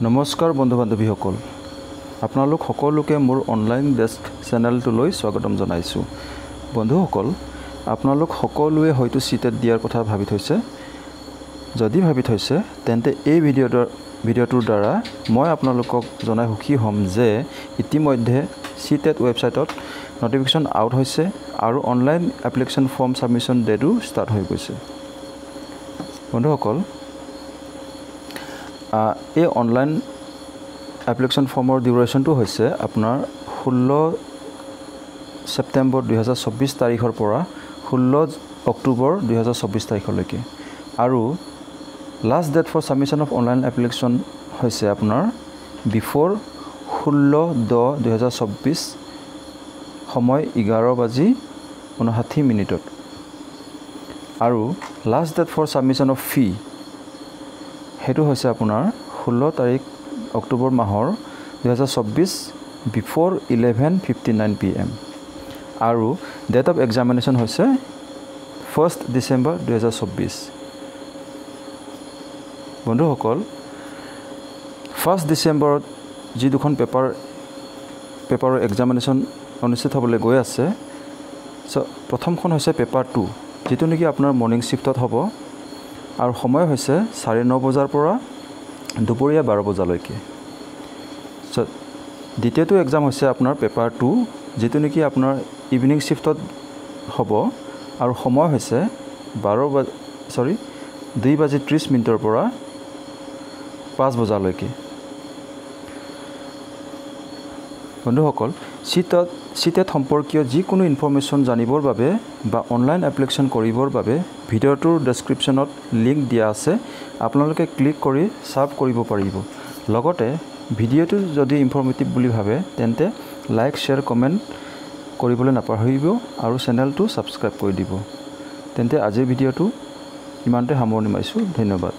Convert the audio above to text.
নমস্কাৰ বন্ধু বান্ধৱীসকল, আপোনালোক সকলোকে মোৰ অনলাইন ডেস্ক চেনেলটোলৈ স্বাগতম জনাইছোঁ। বন্ধুসকল, আপোনালোক সকলোৱে হয়তো চিটেট দিয়াৰ কথা ভাবি থৈছে। যদি ভাবি থৈছে তেন্তে এই ভিডিঅ'টোৰ দ্বাৰা মই আপোনালোকক জনাই সুখী হ'ম যে ইতিমধ্যে চিটেট ৱেবছাইটত নটিফিকেশ্যন আউট হৈছে আৰু অনলাইন এপ্লিকেশ্যন ফৰ্ম ছাবমিশ্যন ডেটো ষ্টাৰ্ট হৈ গৈছে। বন্ধুসকল, এই অনলাইন এপ্লিকেশ্যন ফৰ্মৰ ডিউৰেশ্যনটো হৈছে আপোনাৰ 16 ছেপ্টেম্বৰ 2024 তাৰিখৰ পৰা 16 অক্টোবৰ 2024 তাৰিখলৈকে আৰু last date for submission of online application হৈছে আপোনাৰ বিফ'ৰ 16/10/2024 সময় 11:59 আৰু last date for submission of fee সেইটো হৈছে আপোনাৰ 16 তাৰিখ অক্টোবৰ মাহৰ 2024 বিফ'ৰ 11:59 PM আৰু ডেট অফ এক্সামিনেশ্যন হৈছে 1 ডিচেম্বৰ 2024। বন্ধুসকল, 1 ডিচেম্বৰত যি দুখন পেপাৰৰ এক্সামিনেশ্যন অনুষ্ঠিত হ'বলৈ গৈ আছে। প্ৰথমখন হৈছে পেপাৰ 2, যিটো নেকি আপোনাৰ মৰ্ণিং শ্বিফ্টত হ'ব আৰু সময় হৈছে 9:30 বজাৰ পৰা দুপৰীয়া 12 বজালৈকে। দ্বিতীয়টো এক্সাম হৈছে আপোনাৰ পেপাৰ 2, যিটো নেকি আপোনাৰ ইভিনিং শ্বিফ্টত হ'ব আৰু সময় হৈছে 2:30 পৰা 5 বজালৈকে। বন্ধুসকল, চিটেট সম্পৰ্কীয় যিকোনো ইনফৰ্মেশ্যন জানিবৰ বাবে বা অনলাইন এপ্লিকেশ্যন কৰিবৰ বাবে ভিডিঅ'টোৰ ডেছক্ৰিপশ্যনত লিংক দিয়া আছে, আপোনালোকে ক্লিক কৰি চাৰ্ভ কৰিব পাৰিব। লগতে ভিডিঅ'টো যদি ইনফৰ্মেটিভ বুলি ভাবে তেন্তে লাইক, শ্বেয়াৰ, কমেণ্ট কৰিবলৈ নাপাহৰিব আৰু চেনেলটো ছাবস্ক্ৰাইব কৰি দিব। তেন্তে আজিৰ ভিডিঅ'টো ইমানতে সামৰণি মাৰিছোঁ। ধন্যবাদ।